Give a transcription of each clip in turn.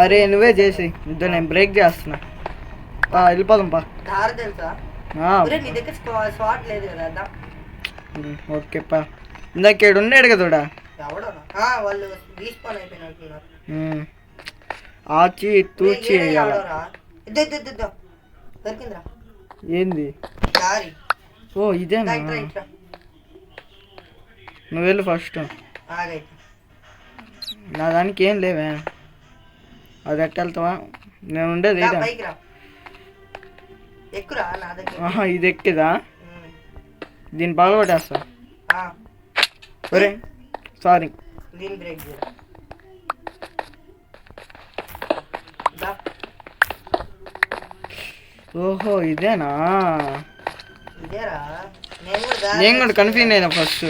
అరే నువ్వే చేసి ఇద్దరు నేను బ్రేక్ చేస్తున్నా వెళ్ళిపోదాం పా. దారి తెలుసా నీ దగ్గర స్పాట్ లేదు కదా. ఓకే పా. ఇందాక ఏడు ఉన్నాడు కదా ఎవడో వాళ్ళు రీస్పాన్ అయిపోయినట్టున్నారు. ఆచి తూచి దొరికిందిరా. ఏంది? దారి. ఓ ఇదేనా? నువ్వు వెళ్ళు ఫస్ట్. నా దానికి ఏం లేవే. అది ఎట్ట వెళ్తావా? నేను ఉండేది ఇది ఎక్కిదా? దీన్ని పగలగొట్టేస్తా. ఒరే సారీ. ఓహో ఇదేనా? నేను కూడా కన్ఫ్యూజ్ అయినా ఫస్ట్.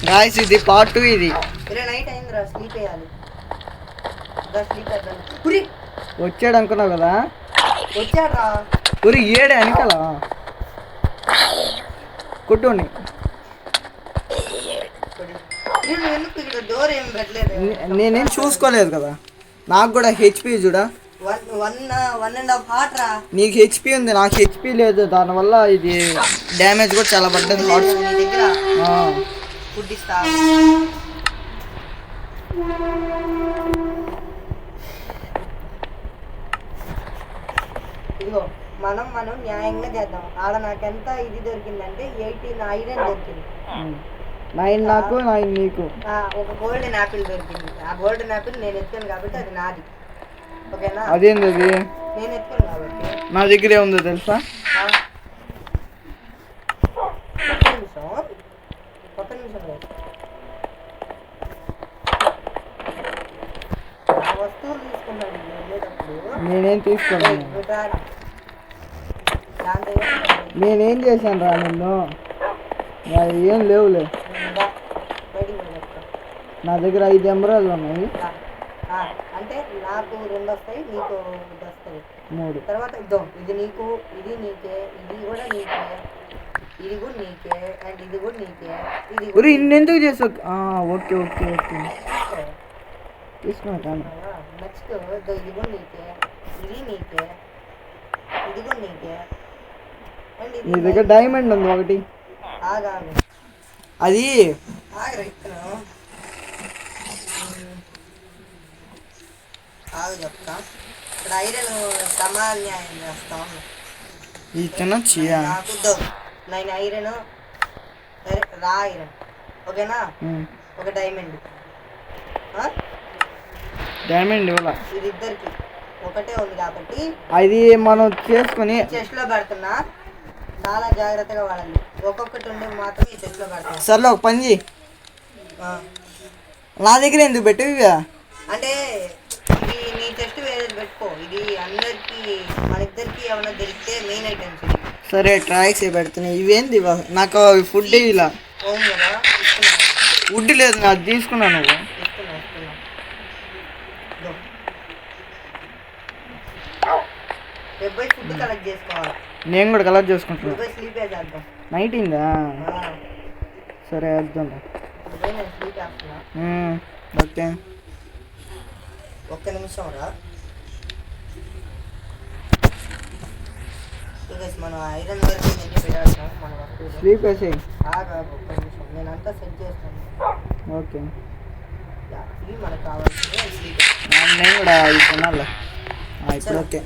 గాయ్స్ ఇది పార్ట్ 2. ఇది వచ్చాడు అనుకున్నావు కదా? వచ్చాడా? ఊరి ఏడే అనుకలా కొట్టుని. నేనేం చూసుకోలేదు కదా. నాకు కూడా హెచ్పి చూడా. నీకు హెచ్పి ఉంది, నాకు హెచ్పి లేదు. దానివల్ల ఇది డ్యామేజ్ కూడా చాలా పడ్డది. ఇదిగో మనం న్యాయంగా చేద్దాం. ఆడ నాకు ఎంత ఇది దొరికిందంటే 18 ఐరన్ దొరికింది. 9 నాకు 9 నీకు. ఒక గోల్డెన్ యాపిల్ దొరికింది. ఆ గోల్డెన్ యాపిల్ నేను ఎత్తాను కాబట్టి అది నాది. ఓకేనా? అదేంది అది? నేను ఎత్తాను కాబట్టి. నా దగ్గర ఏముందో తెలుసా? ఒక్క నిమిషం వస్తువులు తీసుకున్నాడు వెళ్ళేటప్పుడు. నేనేం తీసుకోలేదు. నేనేం చేశాను రా నిన్ను? ఏం లేవులే. నా దగ్గర 5 ఎమరాల్డ్లు ఉన్నాయి. అంటే నాకు 2 వస్తాయి, నీకు 1 వస్తాయి. 3. తర్వాత ఇది నీకు, ఇది నీకే, ఇది కూడా నీకే, ఇది కూడా నీకే, అండ్ ఇది కూడా నీకే. ఇది ఇన్నెందుకు చేసావు? ఓకే ఓకే ఓకే తీసుకున్నా. నెక్స్ట్ ఇది కూడా నీకే, ఇది నీకే, ఇది కూడా నీకే. అండ్ నీ దగ్గర డైమండ్ ఉంది ఒకటి. అది చెప్తా. ఇప్పుడు ఐరన్ సమాన్యాయం చేస్తాం. ఇది తినొచ్చు. నాకు 9 ఐరన్ రా ఐరన్. ఓకేనా? ఒక డైమండ్. ఇది ఇద్దరికి ఒకటే ఉంది కాబట్టి అది మనం చేసుకుని చెస్ట్ లో పెడుతున్నా. చాలా జాగ్రత్తగా వాడాలి. ఒక్కొక్కటి ఉండే మాత్రం ఈ చెస్ట్ లో పెడతాం. సర్లే ఒక పని చెయ్యి. నా దగ్గర ఎందుకు పెట్టు? అంటే ఇది నీ చెస్ట్ వేరే పెట్టుకో. ఇది అందరికి మన ఇద్దరికి ఏమైనా దొరికితే మెయిన్ ఐటమ్స్. సరే ట్రాక్స్ పెడుతున్నాయి. ఇవేంది నాకు ఫుడ్ ఇలా ఫుడ్ లేదు. నాకు తీసుకున్నాను. ఫుడ్ కలెక్ట్ చేసుకోవాలి. నేను కూడా కలెక్ట్ చేసుకుంటున్నా. స్లీప్ వేసేద్దాం. నైట్ అయిందా? సరే వేద్దాం. స్లీప్ వేస్తున్నా. ఓకే ఒక్క నిమిషం రా. మనం ఐరన్ వరకు ఎన్ని పెట్టాల్సిన మన వస్తువులు. స్లీప్ వేసేయి. ఒక్క నిమిషం నేను అంతా సెట్ చేస్తాను. ఓకే ఇవి మనకు కావాల్సింది స్లీప్. నేను కూడా ఇది కొనాలి ఇప్పుడు. ఓకే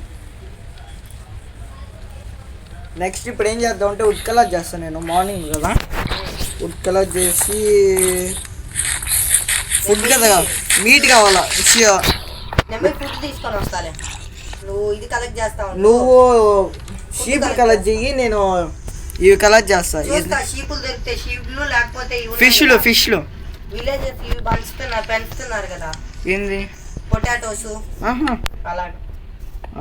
నెక్స్ట్ ఇప్పుడు ఏం చేద్దాం అంటే వుడ్ కలర్ చేస్తాను. నేను మార్నింగ్ కదా వుడ్ కలర్ చేసి ఫుడ్ కదా మీట్ కావాలా. ఫుడ్ తీసుకొని వస్తాలే. నువ్వు ఇది కలెక్ట్ చేస్తావు. నువ్వు షీప్ కలెక్ట్ చెయ్యి, నేను ఇవి కలెక్ట్ చేస్తా. షీపులు దొరికితే షీపులు, లేకపోతే ఫిష్లు విలేజెస్ ఇవి పెంచుతున్నారు కదా. ఏంది? పొటాటోస్ అలా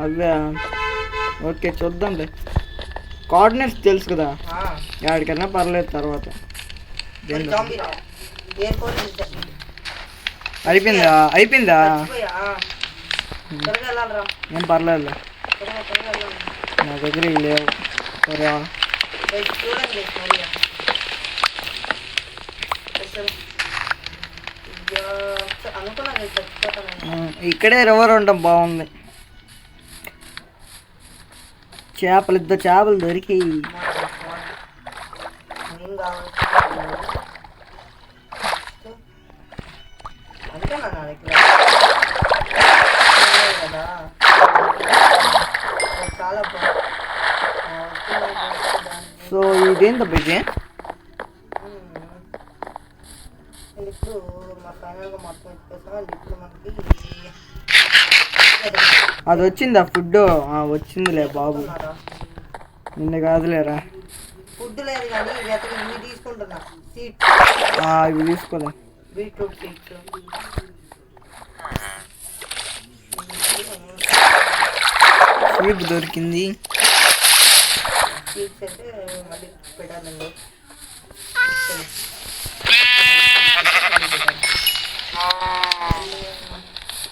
అవే. ఓకే చూద్దాంలే. కోఆర్డినేట్స్ తెలుసు కదా, ఎక్కడికైనా పర్లేదు. తర్వాత అయిపోయిందా? ఏం పర్లేదు, నా దగ్గర లేవు. సరే అనుకున్నా నేను చచ్చిపోతాను. ఇక్కడే రివర్ ఉండడం బాగుంది. చేపలు, ఇద్దరు చేపలు దొరికి ఏం కావాలి అంతేనా నా దగ్గర కదా చాలా సో ఇదేంటబ్బా ఇది? ఇప్పుడు మా ఫైనల్గా మొత్తం ఎత్తుకేసాం. ఇప్పుడు మనకి అది వచ్చిందా ఫుడ్? వచ్చిందిలే బాబు, నిన్న కాదులేరా. ఫుడ్ లేదు కానీ ఇవి తీసుకుంటున్నా. సీడ్స్ ఇవి తీసుకోలే. బీట్రూట్ సీడ్స్ స్వీప్ దొరికింది. సీడ్స్ అయితే మళ్ళీ పెట్టాలండి.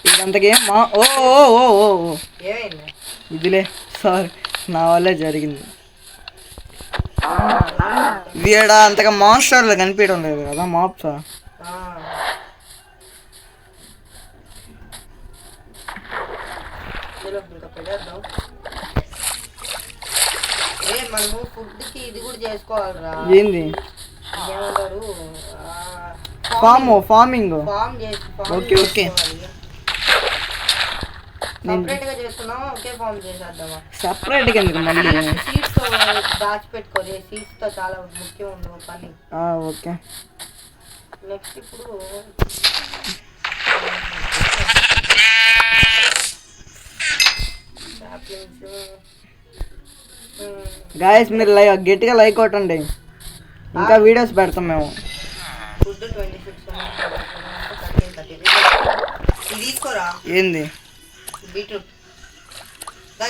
ఇదంతకేం ఓ ఓ ఓ ఓ ఏమైంది? ఇదిలే, సారీ, నా వల్లే జరిగింది. వీడ అంతగా మాన్స్టర్లు కనిపించడం లేదు కదా, మాప్సా. ఇంకా పెట్టేద్దాం. మనము ఫుడ్కి ఇది కూడా చేసుకోవాలిరా. ఏంది? ఏమంటారు, ఫార్మింగ్. ఫామ్ చేసి ఓకే ఓకే. సపరేట్గా చేస్తున్నాం, ఒకే ఫామ్ చేసేద్దామా? సపరేట్గా ఎందుకు మళ్ళీ? సీడ్స్తో దాచిపెట్టుకోవాలి. సీడ్స్తో చాలా ముఖ్యం ఉండవు పని. ఓకే. నెక్స్ట్ ఇప్పుడు గాయస్ మీరు గట్టిగా లైక్ కొట్టండి, ఇంకా వీడియోస్ పెడతాం మేము. ఫుడ్ 26 ఇది తీసుకోరా. ఏంది? బీట్రూట్.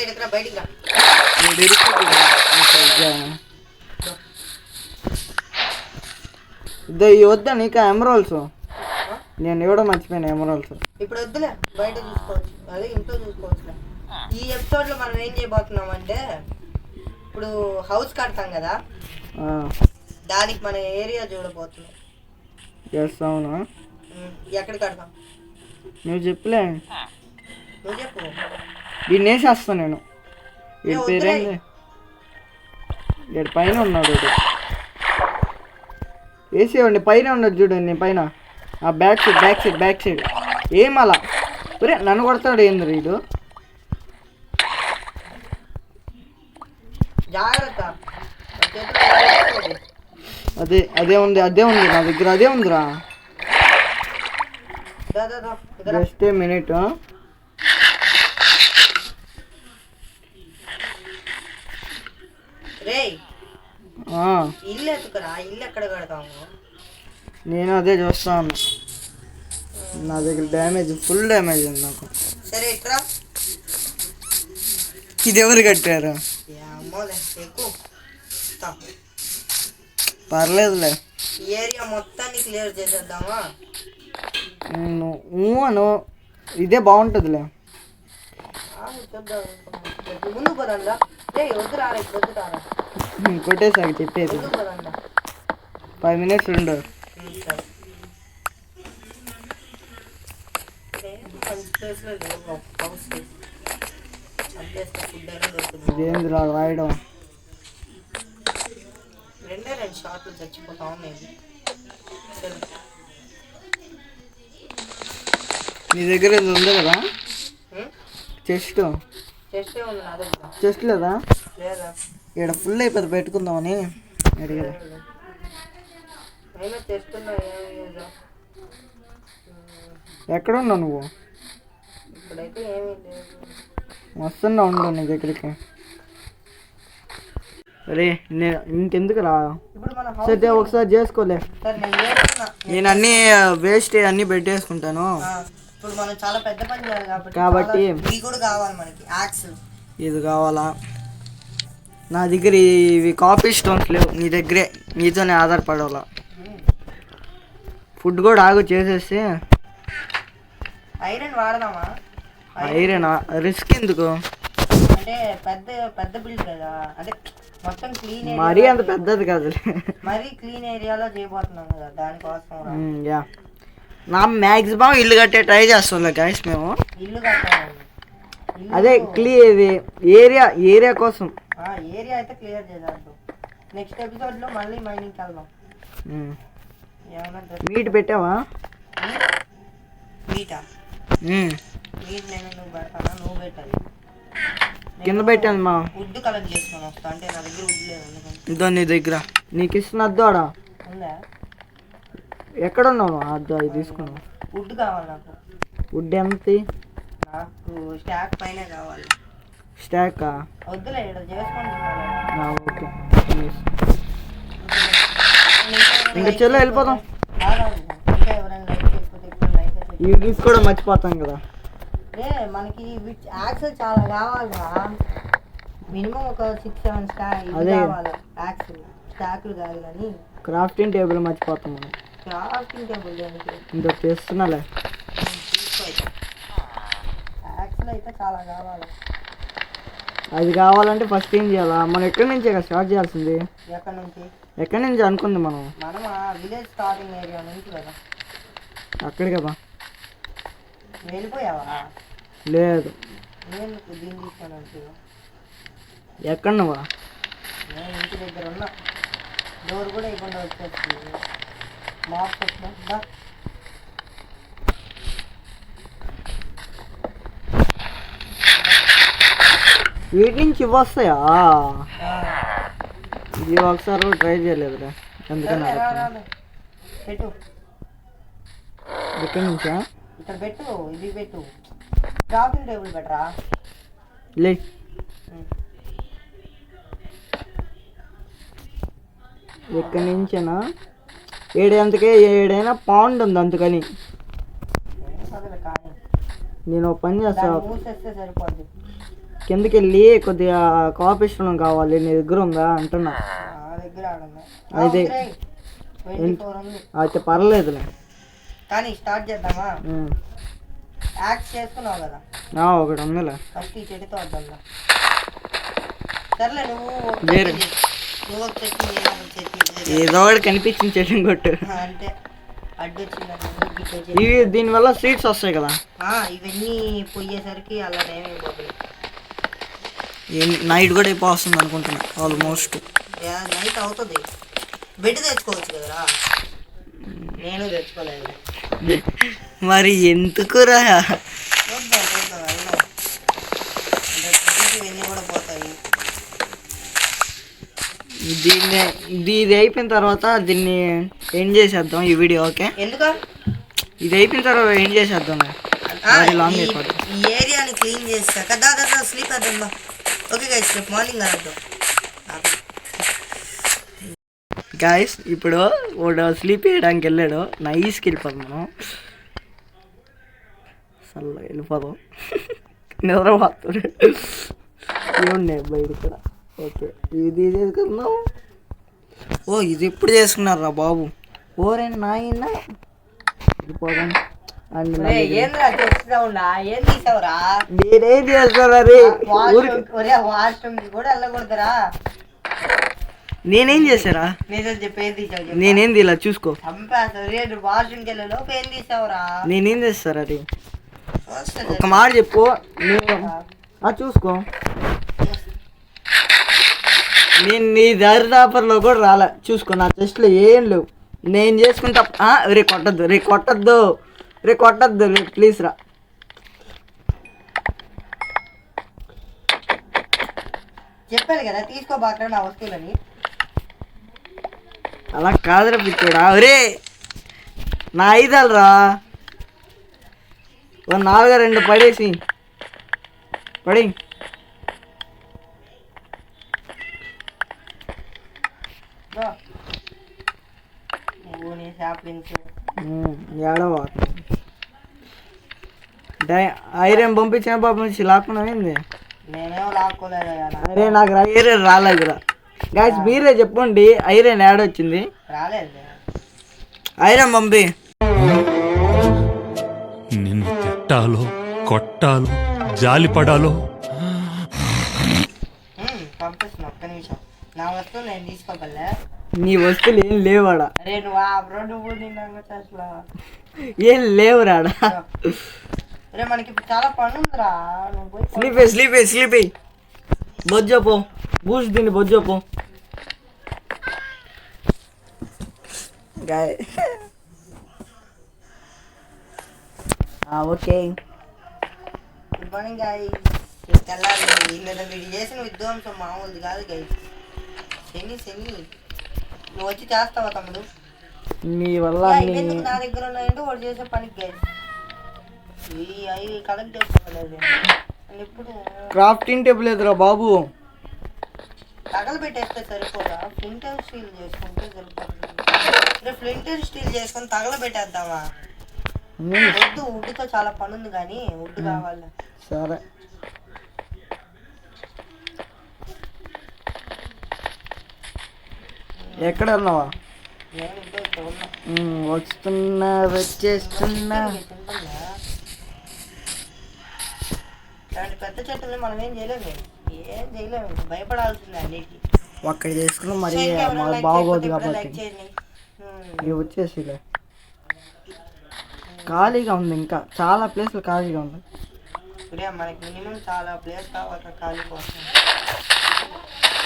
ఇక్కడ బయటికి రా. ఇవి వద్దా నీకు ఎమరాల్స్? నేను ఇవ్వడం మర్చిపోయాను ఎమరాల్స్. ఇప్పుడు వద్దులే, బయట చూసుకోవచ్చు, అదే ఇంట్లో చూసుకోవచ్చులే. ఈ ఎపిసోడ్లో మనం ఏం చేయబోతున్నాం అంటే, ఇప్పుడు హౌస్ కడతాం కదా, దానికి మన ఏరియా చూడబోతున్నాం. అవునా? ఎక్కడ కడతాం నువ్వు చెప్పులే. నువ్వు చెప్పు. వీడిని వేసేస్తాను నేను. వీడి పేరేంది? వీడి పైన ఉన్నాడు. వేసేవాడిని పైన ఉన్నాడు చూడండి, పైన back side back side back side. ఏం అలా ఒరే నన్ను కొడతాడు ఏంది వీడు? అదే ఉంది నా దగ్గర, అదే ఉందిరా. Just a minute. ఇల్లు ఎత్తుకురా, ఇల్లు ఎక్కడ కడతాము? నేను అదే చూస్తాను. నా దగ్గర డ్యామేజ్, ఫుల్ డ్యామేజ్ ఉంది నాకు. సరే ఇట్రా. ఇది ఎవరు కట్టారు? పర్లేదులే. ఏరియా మొత్తాన్ని క్లియర్ చేసేద్దామా? అను ఇదే బాగుంటుందిలే. ముందు పోదా? వద్దురా, వద్దురా, కొట్టేసాక చెప్పేది. 5 minutes ఉండు. ఇదేంది రాయడం? 2 షాట్లు చచ్చిపోతా ఉన్నాయి. నీ దగ్గర ఇది ఉంది కదా చెస్ట్? చెస్ట్ లేదా? ఇక్కడ ఫుల్ అయిపోతుంది, పెట్టుకుందామని అడిగారు. ఎక్కడ ఉన్నావు నువ్వు? వస్తున్నా, ఉండు నీ దగ్గరికి. అరే ఇంకెందుకు రా, సరే ఒకసారి చేసుకోలే. నేను అన్నీ వేస్ట్ అన్నీ పెట్టేసుకుంటాను. ఇప్పుడు మనం చాలా పెద్ద పని చేయాలి కాబట్టి ఇది కూడా కావాలి మనకి. యాక్స్ ఇది కావాలా? నా దగ్గర ఇవి కాఫీ స్టోన్స్ లేవు, నీ దగ్గరే, నీతోనే ఆధారపడాలా. ఫుడ్ కూడా ఆగు చేసేసి. ఐరన్ వాడదామా? ఐరన్ రిస్క్ ఎందుకు? అంటే పెద్ద బిల్డ్ కదా, అంటే మొత్తం క్లీన్ మరీ అంత పెద్దది కాదు. మరీ క్లీన్ ఏరియాలో చేయబోతున్నాం కదా దానికోసం. యా నా మ్యాక్సిమం ఇల్లు కట్టే ట్రై చేస్తాం గైస్ మేము. ఇల్లు కట్టాలి, అదే ఇది ఏరియా కోసం. ఏరియా అయితే క్లియర్ చేద్దాం. నెక్స్ట్ ఎపిసోడ్ లో మళ్ళీ మైనింగ్కి వెళ్దాం. మీట్ పెట్టావా? మీటా? మీట్ నేను నువ్వు పెడతానా? నువ్వు పెట్టాలి. కింద పెట్టాను మా వుడ్ కలెక్ట్ చేసుకుని వస్తా. అంటే నా దగ్గర వుడ్ లేదు. ఇదో నీ దగ్గర నీకు ఇస్తున్న అద్దోడా ఉందా? ఎక్కడ ఉన్నావు అద్దో? అది తీసుకున్నావు. వుడ్ కావాలి నాకు. వుడ్ ఎంత? నాకు స్టాక్ పైన కావాలి. స్టాకా? వద్దులే, ఇక్కడ చేసుకుంటున్నా. ఓకే ఇంకా చెల్లో వెళ్ళిపోదాం. ఇంకా ఎవరైనా లైక్ చేయకపోతే లైక్ అయితే ఇవి తీసుకోవడం మర్చిపోతాం కదా. మనకి యాక్సెస్ చాలా కావాలిరా. మినిమం ఒక 6-7 కావాలి యాక్స్. స్టాక్లు కాదు కానీ క్రాఫ్టింగ్ టేబుల్ మర్చిపోతాం మనం. క్రాఫ్టింగ్ టేబుల్ ఇంకా చేస్తున్నాలే. యాక్స్లు అయితే చాలా కావాలి. అది కావాలంటే ఫస్ట్ ఏం చేయాలా? మనం ఎక్కడి నుంచే కదా స్టార్ట్ చేయాల్సింది. ఎక్కడి నుంచి అనుకుంది మనం విలేజ్ స్టార్టింగ్ ఏరియా నుంచి కదా. అక్కడి కదా. వెళ్ళిపోయావా? లేదు. నేను దీన్ని తీసుకున్నాను. ఎక్కడ నువ్వా? నేను ఇంటి దగ్గర ఉన్నా. డోర్ కూడా ఇవ్వకుండా వచ్చేస్తుంది. మాప్ వస్తుందా? వీటి నుంచి ఇవి వస్తాయా? ఇది ఒకసారి ట్రై చేయలేదురా. ఎందుకని పెట్టు. ఎక్కడి నుంచా? ఇక్కడ పెట్టు. ఇది పెట్టు. క్రాఫ్టింగ్ టేబుల్ పెట్టరా. లే ఎక్కడి నుంచేనా? ఏడైనా పాండ్ ఉంది అందుకని. నేను ఒక పని చేస్తా, సరిపోద్ది. కిందకి వెళ్ళి కొద్దిగా కాఫీ స్టోన్ కావాలి. నీ దగ్గర ఉందా అంటున్నా. అయితే అయితే పర్లేదులే. కానీ స్టార్ట్ చేద్దామా? యాక్ట్ చేసుకున్నావు కదా, ఒకటి ఉందిలే. ఫస్ట్ ఈ చెట్టుతో వద్దాం. సర్లే, నువ్వు ఒక చెట్టు ఏదో ఒకటి కనిపించింది చెట్టు కొట్టు. అంటే ఇవి దీనివల్ల సీడ్స్ వస్తాయి కదా. ఇవన్నీ పోయేసరికి అలా టైం అయిపోతుంది. నైట్ కూడా అయిపోతుంది అనుకుంటున్నా. ఆల్మోస్ట్ నైట్ అవుతుంది. బెడ్ తెచ్చుకోవచ్చు కదరా. నేను తెచ్చుకోలేదు మరి ఎందుకురా? ఇవన్నీ కూడా పోతాయి. ఇది అయిపోయిన తర్వాత దీన్ని ఏం చేసేద్దాం ఈ వీడియో. ఓకే, ఎందుకు ఇది అయిపోయిన తర్వాత ఏం చేసేద్దాం? లాంగ్ అయిపోతుంది. ఈ ఏరియాని క్లీన్ చేసాక స్లీప్ వేద్దాం. ఓకే గైస్, రేపు మార్నింగ్ కలుద్దాం. గాయస్ ఇప్పుడు వాడు స్లీప్ వేయడానికి వెళ్ళాడు. నైస్కి వెళ్ళిపోదాం మనం. అసలు వెళ్ళిపోదాం. నిద్రపోతాడు. ఏమున్నాయి బయట ఇక్కడ. ఓకే, ఇది చేసుకుందాం. ఇది ఎప్పుడు చేసుకున్నారా బాబు? ఓరేనా నాయన వెళ్ళిపోదాం. నేనేం చేస్తారా? వాష్రూమ్ కూడా వెళ్ళకూడదురా. నేనేం చేశారా? నేనేం తీలా చూసుకో. వాష్రూమ్కి వెళ్ళే లోపు ఏం తీసావురా? నేనేం చేస్తారా? అది ఒక మాట చెప్పు. చూసుకో, నేను నీ దరిదాపర్లో కూడా రాలే. చూసుకో, నా చెస్ట్లో ఏం లేవు. నేను చేసుకుంటా. రే కొట్టద్దు ప్లీజ్ రా. చెప్పాను కదా తీసుకోబాక నా వస్తువులని. అలా కాదురా పిచ్చోడా. ఒరే నా ఐదాలరా. 4-2 పడేసి పడి. ఏడవ ఐరన్ పంపించిన పంపించి లాక్కున్నావు ఏంది? నేనేమో లాక్కోలేదు. అరే నాకు ఐరన్ రాలేదు కదా. గాయస్ మీరే చెప్పండి, ఐరన్ యాడ్ వచ్చింది. రాలేదు. ఐరన్ పంపి. నిన్ను తిట్టాలో కొట్టాలో జాలిపడాలో పంపిస్తున్నా. ఒక్క నిమిషం. నా వస్తువు నేను తీసుకోగలే. నీ వస్తువులు ఏం లేవాడా? అరే నువ్వు ఆ బ్రో నువ్వు నిన్న చేసలా ఏం లేవురాడా? అరే మనకి ఇప్పుడు చాలా పని ఉందిరా. నువ్వు పోయి స్లీప్ బొజ్జపో బూస్ట్ దీన్ని బొజ్జపో. Okay good morning guy. తెల్లారి వీడు చేసిన విధ్వంసం మామూలుది కాదు గాయ్. శని నువ్వు వచ్చి చేస్తావా తమ్ముడు? నీ వల్ల ఎందుకు నా దగ్గర ఉన్నాయంటే వాడు చేసే పనికి గాయ్. అవి కలెక్ట్ చేసుకోలేదు ఇప్పుడు. క్రాఫ్టింగ్ టేబుల్ ఎదురా బాబు, తగలబెట్టేస్తే సరిపోదా? ఫ్లింట్ అండ్ స్టీల్ చేసుకుంటే సరిపోతుంది. ఫ్లింట్ అండ్ స్టీల్ చేసుకొని తగలబెట్టేద్దామా? వద్దు, వుడ్తో చాలా పని ఉంది కానీ వుడ్ కావాలి. సరే ఎక్కడ ఉన్నావా? నేను ఇంకా ఇక్కడ ఉన్నా. వచ్చేస్తున్నా. ఇలాంటి పెద్ద చెట్టుని మనం ఏం చేయలేము. భయపడాల్సిందే అన్నిటికీ. ఒక్కడ చేసుకున్నా మరి బాగోదు కాబట్టి ఇవి వచ్చేసిలే. ఖాళీగా ఉంది, ఇంకా చాలా ప్లేస్లు ఖాళీగా ఉంది. మనకి మినిమం చాలా ప్లేస్ కావాలి ఖాళీ కోసం.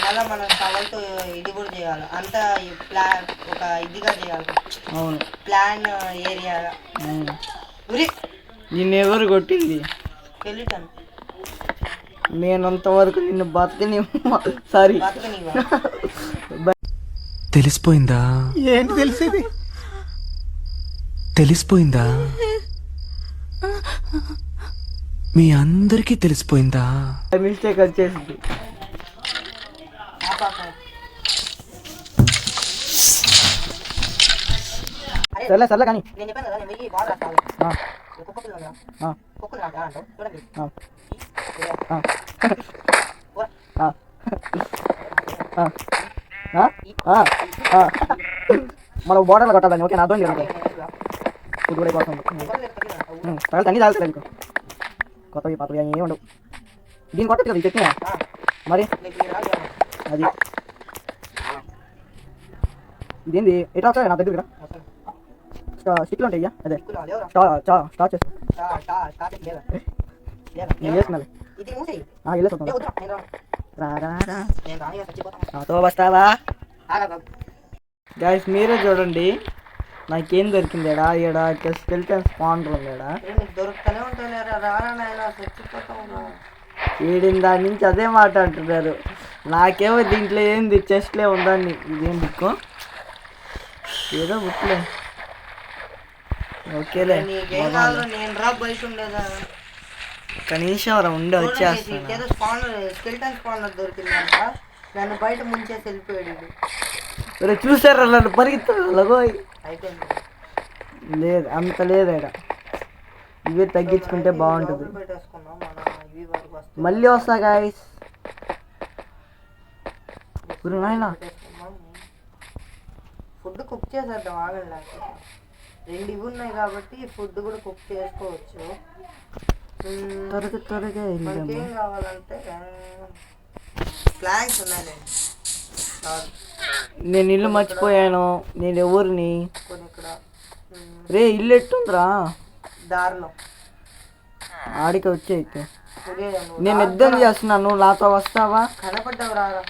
మళ్ళీ మనం సవాల్తో ఇది కూడా చేయాలి, అంతా ప్లాన్ ఒక ఇదిగా చేయాలి. అవును, ప్లాన్ ఏరియాగా. నిన్నెవరు కొట్టింది? వెళ్ళిటాను నేనంతవరకు నిన్ను బతకని సారీ తెలిసిపోయిందా? ఏంటి తెలిసేది? తెలిసిపోయిందా? మీ అందరికీ తెలిసిపోయిందా? మిస్టేక్ వచ్చేసింది. సర్లే కానీ నేను చెప్పాను కదా, నేను బాగా రాస్తాను. మనం బోర్డర్లో కొట్టాలని. ఓకే, నాతో ఫుడ్ కూడా కోసం తన్ని తాగుతుంది. కొత్తవి పాతవి ఏమి ఉండవు. దీన్ని కొట్టచ్చు కదా ఈ చట్నీ మరి. అది ఇదేంది ఎట్లా వస్తాయి నా దగ్గర? స్టిక్లు ఉంటాయ్యా? అదే స్టార్ట్ చేస్తా. నాతో వస్తావా? గైస్ మీరే చూడండి నాకేం దొరికింది. ఈడ స్కెల్టన్ స్పాండర్ ఉంది. దొరుకుతూనే ఉంటాయి. వీడిన దాని నుంచి అదే మాట అంటున్నారు. నాకేమో దీంట్లో ఏంది చెస్ట్లే ఉందని. ఇదేం బుక్? ఏదో బుక్లే. ఓకేలే, కనీసం ఉండే వచ్చేస్తాను. దొరికిందంట, నన్ను బయట ముంచేసి వెళ్ళిపోయాడు. చూసారా నన్ను పరిగెత్తారు? అయిపోయింది. లేదు అంత లేదు. ఇక్కడ ఇవే తగ్గించుకుంటే బాగుంటుంది. మళ్ళీ వస్తా గాయస్. ఫుడ్ కుక్ చేసేద్దాం ఆగండి. 2 ఇవి ఉన్నాయి కాబట్టి ఫుడ్ కూడా కుక్ చేసుకోవచ్చు. త్వరగా ఏం కావాలంటే ప్లాంక్స్ ఉన్నాయి. నేను ఇల్లు మర్చిపోయాను. నేను ఎవరిని? ఇక్కడ రే ఇల్లు ఎట్టుందిరా? దారిలో ఆడికి వచ్చేయితే నేను యుద్ధం చేస్తున్నాను. నాతో వస్తావా? కనపడ్డావు రారా?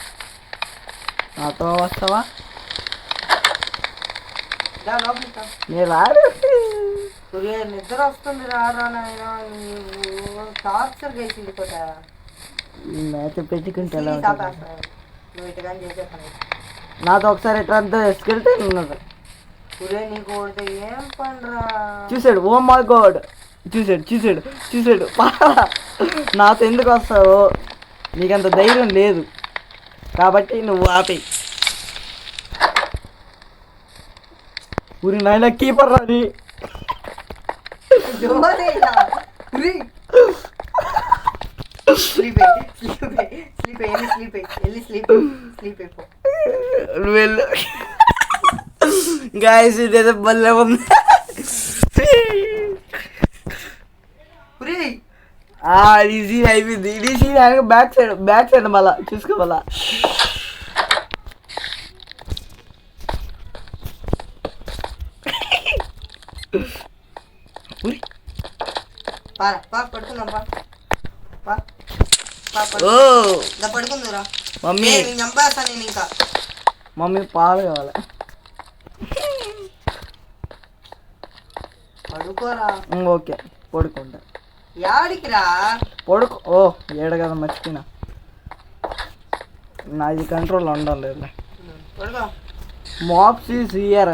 నాతో వస్తావా? నేను రాడు. నిద్ర వస్తుంది రారా నాయన. టార్చర్ చేసింది కూడా. మ్యాచ్ పెట్టుకుంటే నువ్వు ఇటుగాని చేసే పని. నాతో ఒకసారి ఎట్లా వేసుకెళ్తే ఉన్నది. నీకు ఏం పనిరా? చూసాడు. ఓ మై గాడ్, చూసాడు. నాతో ఎందుకు వస్తావు? నీకంత ధైర్యం లేదు కాబట్టి నువ్వు ఆపేయి. ఊరి నాయన కీపర్ రాని. వెళ్ళు గాయస్, ఇదేదో భలే ఉంది. ఈజీ అయిపోయింది. ఇది బ్యాక్ సైడ్ మళ్ళా చూసుకోవాలా. పారా పా పడుకుందాం పా పా పా ఓ పడుకుందురా మమ్మీ నేను చంపేస్తాను నేను ఇంకా మమ్మీ పాలు కావాలి. పడుకోరా. ఓకే పడుకుంటా. యాడికి రా పడుకో. ఓ ఏడ కదా మర్చిపోయినా, నాది కంట్రోల్ ఉండాలి. పడుకో. Maps CR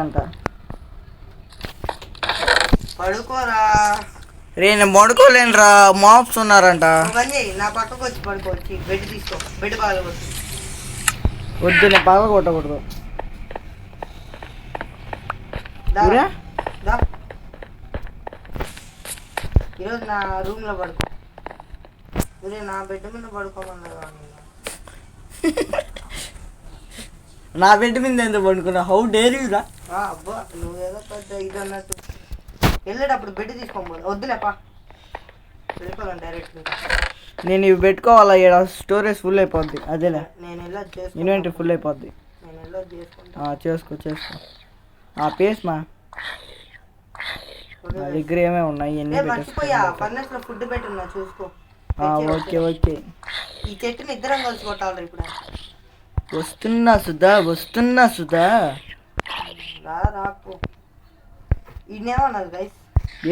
పడుకోరా. రే నేను పడుకోలేను రా, మాప్స్ ఉన్నారంట. నా పక్కకు వచ్చి పడుకోవచ్చు. బెడ్ తీసుకో, బెడ్ పగలగొచ్చు. వద్దు నేను పగల కొట్టకూడదు. ఈరోజు నా రూమ్ లో పడుకో. నా బెడ్ మీద పడుకోమన్నా. నా బెడ్ మీద ఎందుకు పడుకున్నా? హౌ డేర్ యూ రా. అబ్బా నువ్వేదో పెద్ద ఇది అన్నట్టు. వెళ్ళేటప్పుడు బెడ్ తీసుకోబోదు. వద్దులేపా, వెళ్ళిపోదాం డైరెక్ట్. నేను ఇవి పెట్టుకోవాలా, ఇక్కడ స్టోరేజ్ ఫుల్ అయిపోద్ది. అదేలే నేను వెళ్ళొచ్చు చేసుకో. ఇన్వెంటరీ ఫుల్ అయిపోద్ది. నేను వెళ్ళొచ్చు చేసుకుంటా. చేసుకో చేసుకో. పేస్ మా నా దగ్గర ఏమేమి ఉన్నాయి ఇవన్నీ మర్చిపోయా, ఫర్నెస్ లో ఫుడ్ పెట్టున్నా చూసుకో. Okay okay. ఈ చెట్టుని ఇద్దరం కలిసి కొట్టాలి ఇప్పుడు. వస్తున్నా సుధా. రాకు. ఈయనేమన్నది గైస్?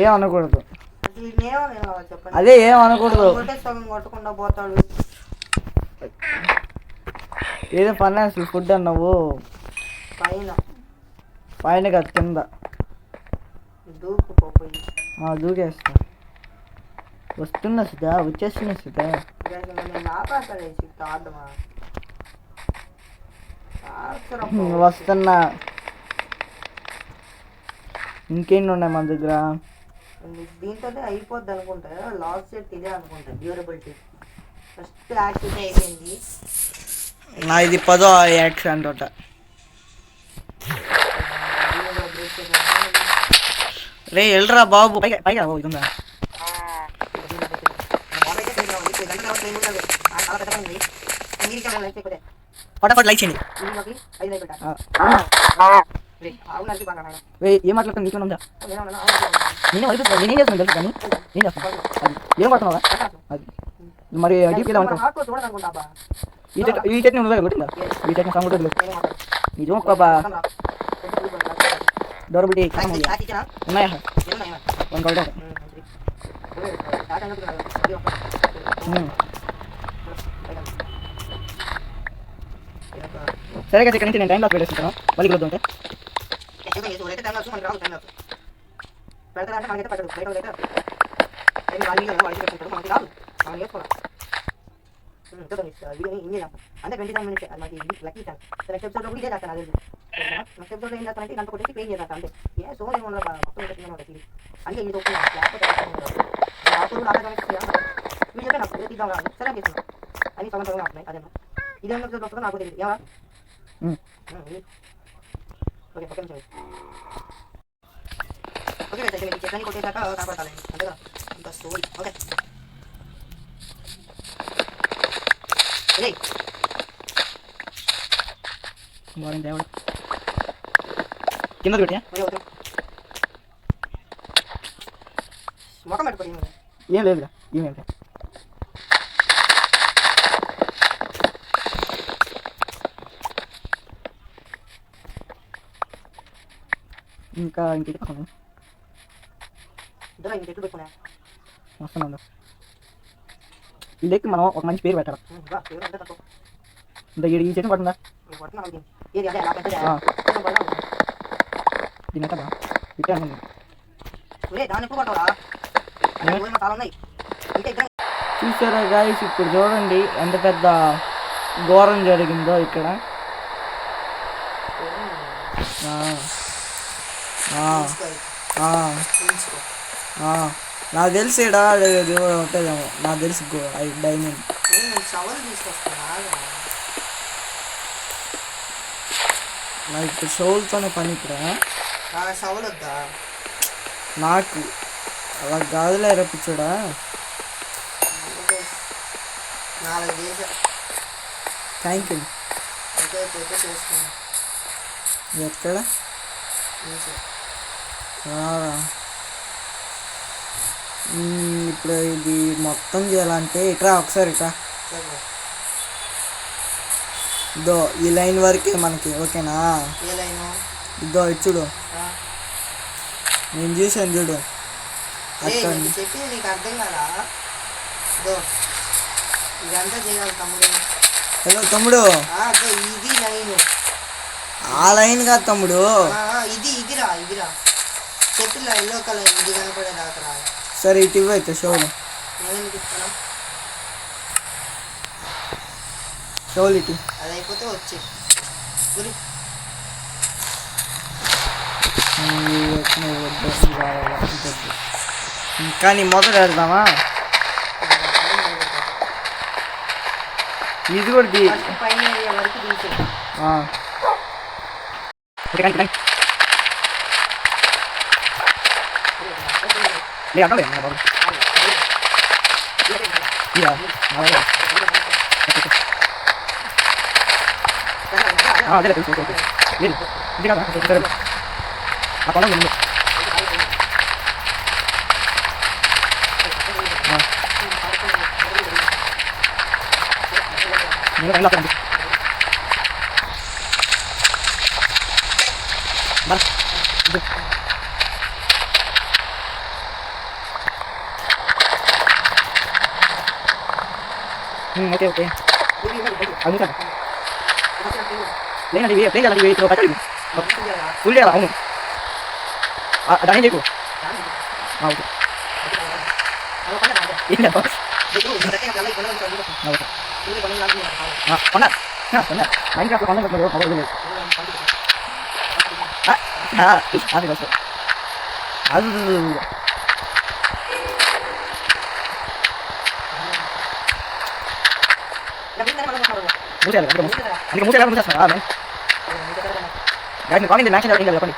ఏం అనకూడదు. అసలు ఈయనేమన్నా చెప్పండి. అదే ఏం అనకూడదు. సగం కొట్టకుండా పోతాడు. ఏదో ఫర్నెస్ ఫుడ్ అన్నావు. పైన కాదు కింద. దూకేస్తా. వస్తున్నా సుధా, వచ్చేస్తున్నా సుధా. వస్తున్నా. ఇంకేంటి ఉన్నాయి మన దగ్గర? దీంతోనే అయిపోద్ది అనుకుంటా. లాస్ట్ సెట్ ఇదే అనుకుంటా, డ్యూరబిలిటీ. ఫస్ట్ యాక్టివ్ అయిపోయింది నా. ఇది 10వ యాక్షన్ అంట. రే వెళ్ళరా బాబు, పైగా ఇది ఉందా? ఫటాఫట్ లైక్ చేయండి. ఏం మాట్లాడుతుంది నీకు ఉందా? నేనే వైపు నేనేం చేస్తున్నాను తెలుసు, కానీ ఏం చేస్తాను ఏం పడుతున్నావా? అది మరి డీపీలో అనుకో. ఈ చట్నీ ఉందా కొట్టిందా? ఈ చట్నీ సాంగ్ కూడా నిజం బాబా. డోరబుల్టీ ఉన్నాయా? One call. సరే కదా, ఇక్కడ నుంచి నేను టైం లాస్ పెట్టేసుకుంటాను. మళ్ళీ కుదరదు అంటే అంటే 27 మినిట్స్. అది మనకి లక్కీ ఛాన్స్. నెక్స్ట్ ఎపిసోడ్ లో కూడా ఇదే చేస్తాను. అదే నెక్స్ట్ ఎపిసోడ్ లో ఏం చేస్తానంటే దాంట్లో కొట్టేసి ప్లే చేస్తాను. అంటే ఏ సో ఏమో మొత్తం అంటే ఇది ఒప్పుకున్నా. వీళ్ళు చెప్పే నాకు తీద్దాం కాదు. సెలెక్ట్ చేస్తున్నాను. అన్ని సగం అవుతున్నాయి. అదే ఇదే ఎపిసోడ్ వస్తుందో నాకు తెలియదు. ఏమా ఓకే ఓకే ఓకే చెప్పని కొట్టేశాక కాపాడాలి. అంతేగా అంత స్టోరీ. ఓకే కింద పెట్టా మొఖం పెట్టుకోండి. ఏం లేదు ఏమేంటి ఇంకా ఇంకెట్టు పెట్టుకున్నా వస్తున్నాను. ఈ లెక్కి మనం ఒక మంచి పేరు పెట్టాలి. ఈ చెట్టు పడుతుందా? దీని ఎట్లా పెట్టాను. చూసారా గాయస్, ఇప్పుడు చూడండి ఎంత పెద్ద ఘోరం జరిగిందో ఇక్కడ. నాకు తెలిసి ఇక్కడ ఉంటుందేమో. నాకు తెలిసి డైమండ్. నాకు ఇప్పుడు షోల్తోనే పని. ఇక్కడ నాకు అలా గాజులే రప్పించాడా? Thank you. ఎక్కడ ఇప్పుడు ఇది మొత్తం చేయాలంటే ఇట్రా ఒకసారి ఇట్రా. సరే. ఇదో ఈ లైన్ వరకే మనకి ఓకేనా. ఏ లైను? ఇదో ఇది చూడు, ఆ. నేను చూసాను చూడు అక్కడ. నీకు చెప్పింది నీకు అర్థం కదా. దో ఇదంతా చేయాలి తమ్ముడు. హలో తమ్ముడు, దో ఇది లైను. ఆ లైన్ కాదు తమ్ముడు. ఇదిరా చెట్టులో ఎల్లో కలర్ ఇది కనపడేదాకా రా. సరే ఇటు ఇవ్వైతే షోలు నేనేందుకు ఇస్తాను? షోలు ఇటు. అది అయిపోతే వచ్చి గురి. కానీ మొదలు పెడదామా? ఇది కూడా ఫస్ట్ పైన ఏరియా వరకు తీసే. ఓకే ఓకే లేదండి ప్లేన్ కదా ఇప్పుడు కట్టాలి ఫుల్ చేయాలి. అవును దాని చెప్పు. ఓకే కొన్నా మైండ్ క్రాఫ్ట్ కొన్నా మొబైల్ లేదు. అది వస్తుంది అది మూసేయాలి. అందుకే మూసేయాలి మూసేస్తాను. కామెంట్ మ్యాచ్ చెప్పండి.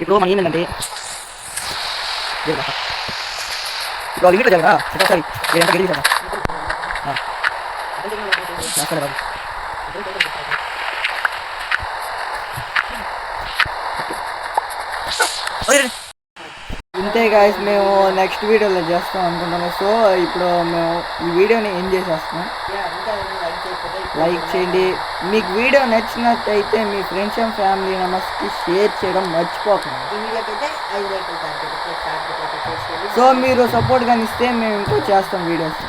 ఇప్పుడు మనం ఏమైందంటే ఇప్పుడు లిమిట్ జరగదా ఒకసారి ఎంత గెలిచి ఇంతే గాయస్, మేము నెక్స్ట్ వీడియోలో చేస్తాం అనుకుంటున్నాం. సో ఇప్పుడు మేము ఈ వీడియోని ఏం చేసేస్తున్నాం. లైక్ చేయండి. మీకు వీడియో నచ్చినట్టయితే మీ ఫ్రెండ్స్ అండ్ ఫ్యామిలీ మెంబర్స్కి షేర్ చేయడం మర్చిపోకండి. సో మీరు సపోర్ట్ కానీ ఇస్తే మేము ఇంకా చేస్తాం వీడియోస్.